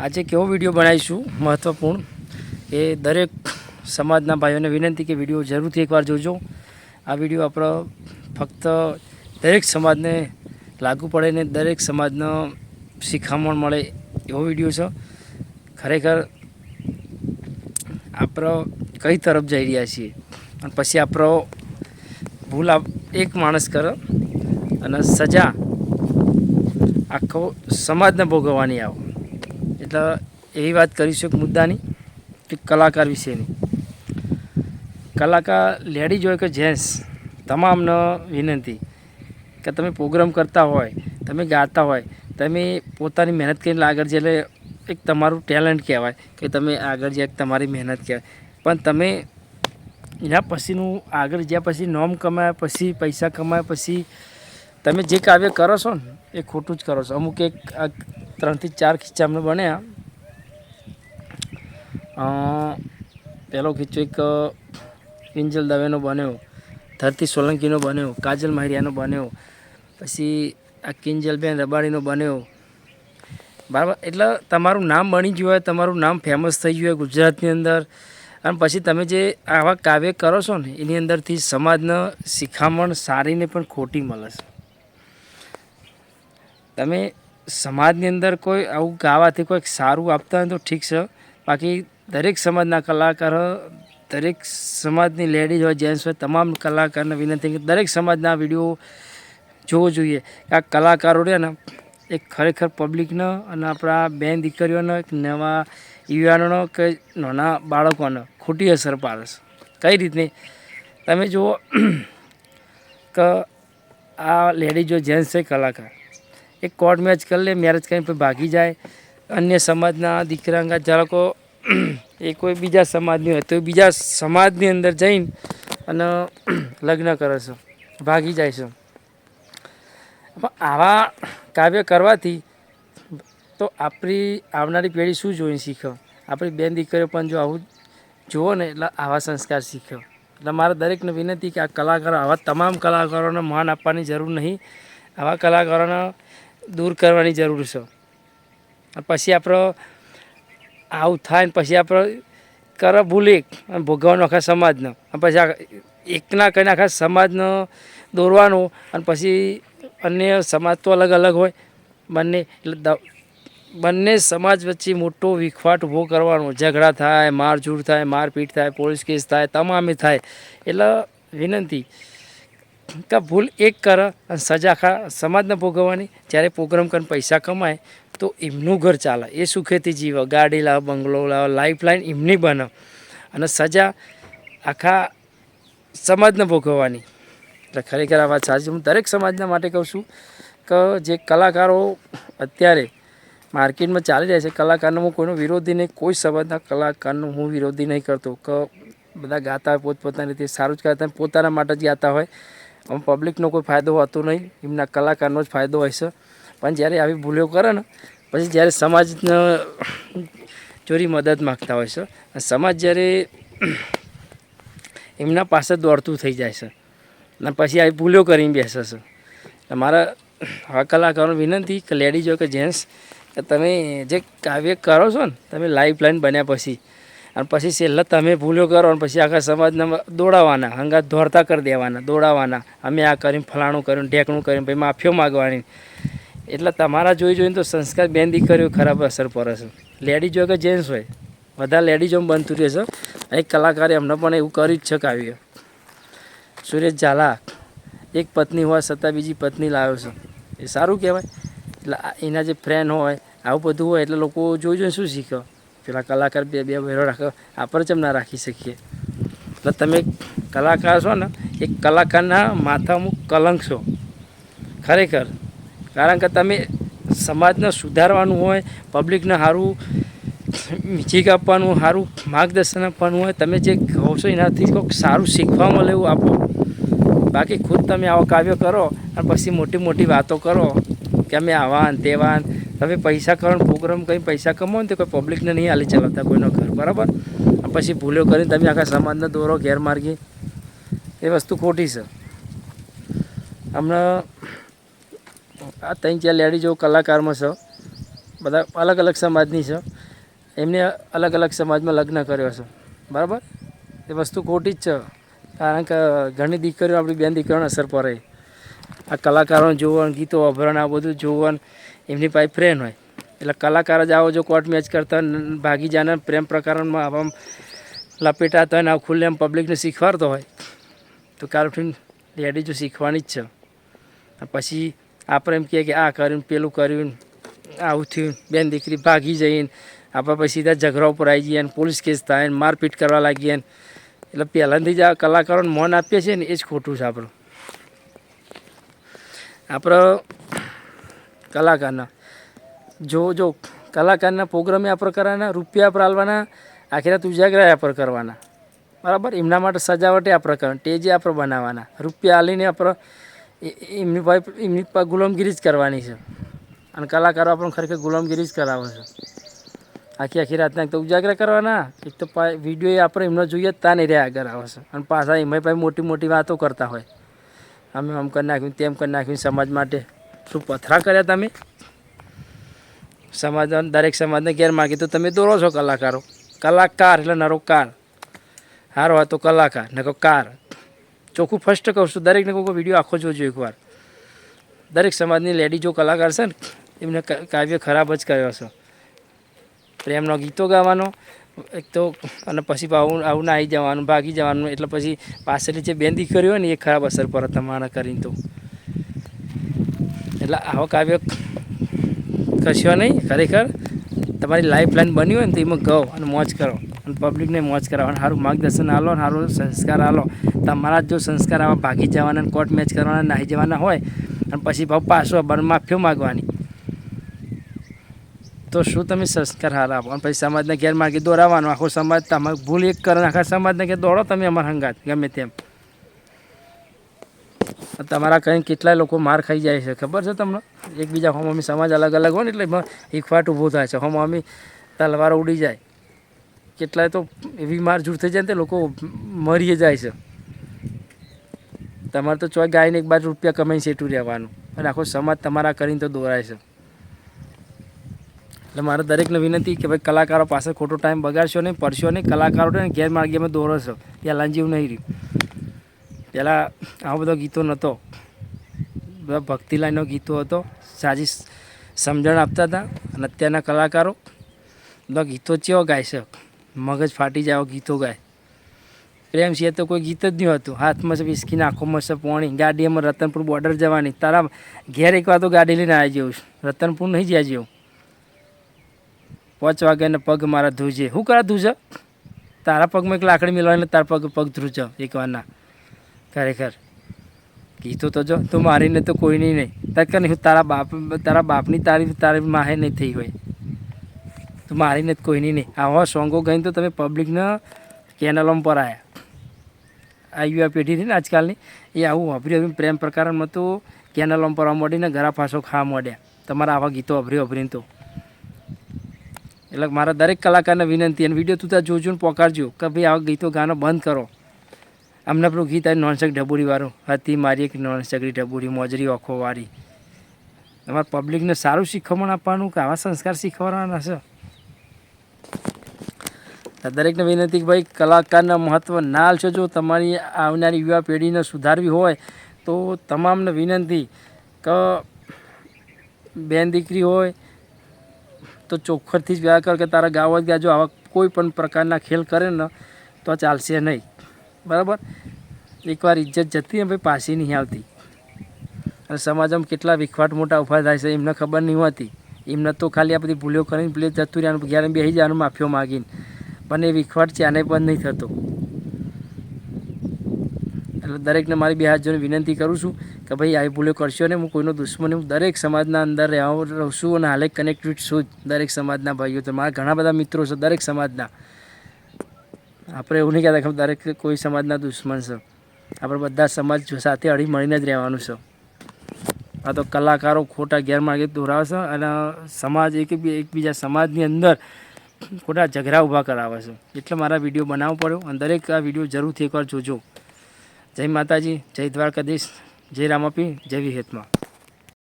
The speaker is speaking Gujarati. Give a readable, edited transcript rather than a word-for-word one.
આજે કેવો વિડીયો બનાવીશું મહત્ત્વપૂર્ણ એ દરેક સમાજના ભાઈઓને વિનંતી કે વિડીયો જરૂરથી એકવાર જોજો. આ વિડીયો આપણો ફક્ત દરેક સમાજને લાગુ પડે ને દરેક સમાજનો શિખામણ મળે એવો વિડીયો છે. ખરેખર આપણો કઈ તરફ જઈ રહ્યા છીએ અને પછી આપણો ભૂલ એક માણસ કરે અને સજા આખો સમાજને ભોગવવાની આવે. એટલે એવી વાત કરીશું એક મુદ્દાની કે કલાકાર વિશેની. કલાકાર લેડીઝ હોય કે જેન્ટ્સ તમામને વિનંતી કે તમે પ્રોગ્રામ કરતા હોય, તમે ગાતા હોય, તમે પોતાની મહેનત કરીને આગળ જે એટલે એક તમારું ટેલેન્ટ કહેવાય કે તમે આગળ જે તમારી મહેનત કહેવાય, પણ તમે એના પછીનું આગળ જ્યાં પછી નોમ કમાયા પછી પૈસા કમાયા પછી તમે જે કાવ્ય કરો છો ને એ ખોટું જ કરો છો. અમુક એક 3 થી 4 કિસ્સા અમને બન્યા. પહેલો કિસ્સો એક કિંજલ દવેનો બન્યો, ધરતી સોલંકીનો બન્યો, કાજલ માહિરિયાનો બન્યો, પછી આ કિંજલબેન રબાડીનો બન્યો. બરાબર, એટલે તમારું નામ બની ગયું હોય, તમારું નામ ફેમસ થઈ ગયું હોય ગુજરાતની અંદર, અને પછી તમે જે આવા કાવ્ય કરો છો ને એની અંદરથી સમાજને શિખામણ સારીને પણ ખોટી મળે છે. તમે સમાજની અંદર કોઈ આવું ગાવાથી કોઈક સારું આપતા હોય તો ઠીક છે, બાકી દરેક સમાજના કલાકારો, દરેક સમાજની લેડીઝ હોય જેન્ટ્સ હોય, તમામ કલાકારને વિનંતી કે દરેક સમાજના વિડીયો જોવો જોઈએ. આ કલાકારો રહ્યા ને એક ખરેખર પબ્લિકનો અને આપણા બેન દીકરીઓનો, એક નવા યુવાનોનો કે નાના બાળકોને ખોટી અસર પાડે છે. કઈ રીતની તમે જુઓ કે આ લેડીઝ હોય જેન્ટ્સ છે કલાકાર, એક કોર્ટ મેચ કરી લે, મેરેજ કરીને પછી ભાગી જાય. અન્ય સમાજના દીકરા જરાકો એ કોઈ બીજા સમાજની હોય તો બીજા સમાજની અંદર જઈને અને લગ્ન કરે છે, ભાગી જાય છે. આવા કાવ્ય કરવાથી તો આપણી આવનારી પેઢી શું જોઈને શીખે? આપણી બેન દીકરીઓ પણ જો આવું જુઓ ને એટલે આવા સંસ્કાર શીખે. એટલે મારે દરેકને વિનંતી કે આ કલાકારો, આવા તમામ કલાકારોને માન આપવાની જરૂર નહીં, આવા કલાકારોને દૂર કરવાની જરૂર છે. પછી આપણે આવું થાય ને પછી આપણે કરે ભૂલી અને ભોગવવાનું આખા સમાજને, પછી એકના કરીને આખા સમાજનો દોરવાનું, અને પછી અન્ય સમાજ તો અલગ અલગ હોય બંને, એટલે બંને સમાજ વચ્ચે મોટો વિખવાટ ઊભો કરવાનો, ઝઘડા થાય, મારઝૂડ થાય, મારપીટ થાય, પોલીસ કેસ થાય, તમામે થાય. એટલે વિનંતી કે ભૂલ એક કરે અને સજા આખા સમાજને ભોગવવાની. જ્યારે પ્રોગ્રામ કરીને પૈસા કમાય તો એમનું ઘર ચાલે, એ સુખેથી જીવે, ગાડી લાવે, બંગલો લાવે, લાઈફ લાઈન એમની બને, અને સજા આખા સમાજને ભોગવવાની. એટલે ખરેખર આ વાત સાચી. હું દરેક સમાજના માટે કહું છું કે જે કલાકારો અત્યારે માર્કેટમાં ચાલી રહ્યા છે, કલાકારનો હું કોઈનો વિરોધી નહીં, કોઈ સમાજના કલાકારનો હું વિરોધી નહીં કરતો. કે બધા ગાતા હોય પોતપોતાની રીતે સારું જ ગાતા હોય, પોતાના માટે જ ગાતા હોય, આમ પબ્લિકનો કોઈ ફાયદો હોતો નહીં, એમના કલાકારનો જ ફાયદો હોય છે. પણ જ્યારે આવી ભૂલો કરે ને પછી જ્યારે સમાજને ચોરી મદદ માગતા હોય છે, સમાજ જ્યારે એમના પાસે દોડતું થઈ જાય છે અને પછી આવી ભૂલો કરીને બેસે છે. મારા આવા કલાકારોને વિનંતી કે લેડીઝ હોય કે જેન્ટ્સ, કે તમે જે કાવ્ય કરો છો ને તમે લાઈફ લાઈન બન્યા પછી, અને પછી છેલ્લે તમે ભૂલો કરો અને પછી આખા સમાજને દોડાવવાના, હંગાત દોડતા કરી દેવાના, દોડાવવાના, અમે આ કર્યું, ફલાણું કર્યું, ઢેકણું કર્યું, પછી માફીઓ માગવાની. એટલે તમારા જોઈને તો સંસ્કાર બેન દીકરીઓ ખરાબ અસર પડે છે. લેડીઝ હોય કે જેન્ટ્સ હોય, બધા લેડીઝોમાં બનતું રહે છે. એક કલાકારે અમને પણ એવું કર્યું જ છે કાવ્ય. સુરેશ ઝાલા એક પત્ની હોય છતાં બીજી પત્ની લાવ્યો છે, એ સારું કહેવાય? એટલે એના જે ફ્રેન્ડ હોય આવું બધું હોય એટલે લોકો જોઈને શું શીખે? પેલા કલાકાર બે ભેરો રાખે, આપણે કેમ ના રાખી શકીએ? એટલે તમે કલાકાર છો ને, એક કલાકારના માથામાં કલંક છો ખરેખર. કારણ કે તમે સમાજને સુધારવાનું હોય, પબ્લિકને સારું મ્યુઝિક આપવાનું, સારું માર્ગદર્શન આપવાનું હોય, તમે જે કહો છો એનાથી કોઈક સારું શીખવા મળે એવું આપો. બાકી ખુદ તમે આવો કાવ્ય કરો અને પછી મોટી મોટી વાતો કરો કે અમે આવા ને તેવા, તમે પૈસા કરો ને પ્રોગ્રામ કંઈ પૈસા કમાવો ને તો કોઈ પબ્લિકને નહીં હાલી ચલાવતા કોઈનો ઘર, બરાબર? પછી ભૂલો કરીને તમે આખા સમાજને દોરો ગેરમાર્ગે, એ વસ્તુ ખોટી છે. હમણાં આ 3-4 લેડીઝો કલાકારમાં છે, બધા અલગ અલગ સમાજની છે, એમને અલગ અલગ સમાજમાં લગ્ન કર્યો છે, બરાબર. એ વસ્તુ ખોટી જ છે, કારણ કે ઘણી દીકરીઓ આપણી બેન દીકરીઓને અસર પડે. આ કલાકારોને જોવાનું, ગીતો વાપરવાનું, આ બધું જોવાનું, એમની પાસે ફ્રેન્ડ હોય એટલે કલાકાર જ આવો જો કોર્ટ મેચ કરતા ભાગી જાને પ્રેમ પ્રકરણમાં આવા લપેટાતા હોય ને આ ખુલ્લે એમ પબ્લિકને શીખવાડતો હોય તો કાલ ઉઠીને લેડી જો શીખવાની જ છે. પછી આપણે એમ કહે કે આ કર્યું પેલું કર્યું, આવું થયું, બેન દીકરી ભાગી જઈને આપણે પછી સીધા ઝઘડા ઉપર આવી જઈએ ને પોલીસ કેસ થાય ને મારપીટ કરવા લાગીએ ને. એટલે પહેલાંથી જ આ કલાકારોને મન આપીએ છીએ ને એ જ ખોટું છે. આપણે કલાકારના જો કલાકારના પ્રોગ્રામે આપણે કરવાના, રૂપિયા આપણે આલવાના, આખી રાત ઉજાગરા આપણે કરવાના, બરાબર. એમના માટે સજાવટે આપણે કરવાની, સ્ટેજે આપણે બનાવવાના, રૂપિયા આલીને આપણે એમની પાસે ગુલામગીરી જ કરવાની છે. અને કલાકારો આપણને ખરેખર ગુલામગીરી જ કરાવે છે. આખી રાતના એક તો ઉજાગરા કરવાના, એક તો વિડીયો આપણે એમને જોઈએ તા નહીં રહ્યા આગળ આવે છે. અને પાછા એમાં પાસે મોટી મોટી વાતો કરતા હોય, અમે આમ કરી નાખ્યું, તેમ કરી નાખ્યું સમાજ માટે. શું પથરા કર્યા તમે? સમાજ દરેક સમાજને ગેરમાર્ગે તો તમે દોરો છો કલાકારો. કલાકાર એટલે નરોકાર, સારો હોય તો કલાકાર, ને કહો કાર. ચોખ્ખું ફર્સ્ટ કહું છું, દરેકને કોઈ વિડીયો આખો જોજો એકવાર. દરેક સમાજની લેડી જો કલાકાર છે ને એમને કાવ્ય ખરાબ જ કર્યો છે. પ્રેમનો ગીતો ગાવાનો એક તો, અને પછી આવું નાહી જવાનું, ભાગી જવાનું, એટલે પછી પાછળની જે બેન દીકરી હોય ને એ ખરાબ અસર પડે તમારા કરીને તો. એટલે આવો કાવ્ય કરશો નહીં. ખરેખર તમારી લાઈફ લાઈન બની હોય ને તો એમાં ગો અને મોજ કરો અને પબ્લિકને મોજ કરાવો અને સારું માર્ગદર્શન આલો અને સારું સંસ્કાર આલો. તમારા જો સંસ્કાર આવા ભાગી જવાના, કોર્ટ મેચ કરવાના, નાહી જવાના હોય અને પછી ભાવ પાછો માફીઓ માગવાની, તો શું તમે સંસ્કાર હારા આપો? અને પછી સમાજને ગેરમાર્ગે દોરાવાનો, આખો સમાજ તમારે ભૂલ એક કરે આખા સમાજને કે દોડો તમે અમારા હંગાત ગમે તેમ. તમારા કંઈ કેટલાય લોકો માર ખાઈ જાય છે ખબર છે તમને? એકબીજા હોમોમી સમાજ અલગ અલગ હોય ને એટલે એમાં એકફાટ ઊભો થાય છે, હોમોમી તલવારો ઉડી જાય. કેટલાય તો એવી મારઝૂડ થઈ જાય ને તે લોકો મરી જાય છે. તમારે તો ચોય ગાયને એક બાજુ રૂપિયા કમાઈને સેટું રહેવાનું અને આખો સમાજ તમારા કરીને તો દોરાય છે. એટલે મારે દરેકને વિનંતી કે ભાઈ કલાકારો પાસે ખોટો ટાઈમ બગાડશો નહીં, પડશો નહીં. કલાકારોને ગેરમાર્ગેમાં દોરો છો, પહેલાં જેવું નહીં રહ્યું. પહેલાં આવો બધો ગીતો નહોતો, બધા ભક્તિ લાઈનનો ગીતો હતો, સાજી સમજણ આપતા હતા. અને અત્યારના કલાકારો બધા ગીતો ચેવો ગાય છે, મગજ ફાટી જાય ગીતો ગાય. પ્રેમ છે તો કોઈ ગીત જ નહીં હતું. હાથમાં છે વિસ્કીને, આંખોમાં છે પોણી, ગાડીમાં રતનપુર બોર્ડર જવાની. તારા ઘેર એકવાર તો ગાડી લઈને આવી જવું, રતનપુર નહીં જ્યાં જેવું. 5 વાગ્યાને પગ મારા ધ્રુજે. શું કરે ધ્રુજ? તારા પગમાં એક લાકડી મિલવાની તારા પગ ધ્રુજ એકવારના. ખરેખર ગીતો તો જો તું મારીને તો કોઈ નહીં તક નહીં. તારા બાપની તારી માહે નહીં થઈ હોય, તું મારીને જ કોઈની નહીં. આવા સોંગો ગઈને તો તમે પબ્લિકને કેનલોમાં પર આવ્યા. આ યુવા પેઢીથી ને આજકાલની એ આવું વાપરી પ્રેમ પ્રકારમાં તો કેનલોમાં પર મળીને ઘરા ફાંસો ખાવા માંડ્યા તમારા આવા ગીતો અભરીને તો. એટલે મારા દરેક કલાકારને વિનંતી, અને વિડીયો તું ત્યાં જોજો ને પોકારજો કે ભાઈ આવા ગીતો ગાનો બંધ કરો. અમને પેલું ગીત આવી નોનસેક ઢબુરીવાળું હતી મારી એક નોનસેકડી ઢબુરી મોજરી ઓખોવાળી. તમારે પબ્લિકને સારું શીખવણ આપવાનું કે આવા સંસ્કાર શીખવાડવાના છે? દરેકને વિનંતી કે ભાઈ કલાકારના મહત્ત્વ ના આલશો. જો તમારી આવનારી યુવા પેઢીને સુધારવી હોય તો તમામને વિનંતી કે બેન દીકરી હોય તો ચોખ્ખરથી જ વ્યાહ કર કે તારા ગાવ જ ગાજો. આવા કોઈ પણ પ્રકારના ખેલ કરે ને તો ચાલશે નહીં, બરાબર. એકવાર ઇજ્જત જતી ને ભાઈ પાછી નહીં આવતી. અને સમાજમાં કેટલા વિખવાટ મોટા ઉભા થાય છે એમને ખબર નહીં હોતી. એમને તો ખાલી આ બધી ભૂલો કરીને પેલે જતું રહેવાનું, ઘેર બેસી જવાનું માફીઓ માગીને, પણ એ વિખવાટ છે આને બંધ નહીં થતો. એટલે દરેકને મારી 2 હાથ જોઈને વિનંતી કરું છું કે ભાઈ આવી ભૂલો કરશો ને. હું કોઈનો દુશ્મન, હું દરેક સમાજના અંદર રહું છું અને હાલે કનેક્ટેડ છું દરેક સમાજના ભાઈઓ. તો મારા ઘણા બધા મિત્રો છે દરેક સમાજના. આપણે એવું નહીં કહેતા કે દરેક કોઈ સમાજના દુશ્મન છે. આપણે બધા સમાજ સાથે હળી મળીને જ રહેવાનું છે. આ તો કલાકારો ખોટા ગેરમાર્ગે દોરાવે છે અને સમાજ એકબીજા સમાજની અંદર ખોટા ઝઘડા ઊભા કરાવે છે. એટલે મારા વિડીયો બનાવવો પડ્યો અને દરેક આ વિડીયો જરૂરથી એકવાર જોજો. જય માતાજી, જય દ્વારકાધીશ, જય રામાપી, જય વિહેતમાં.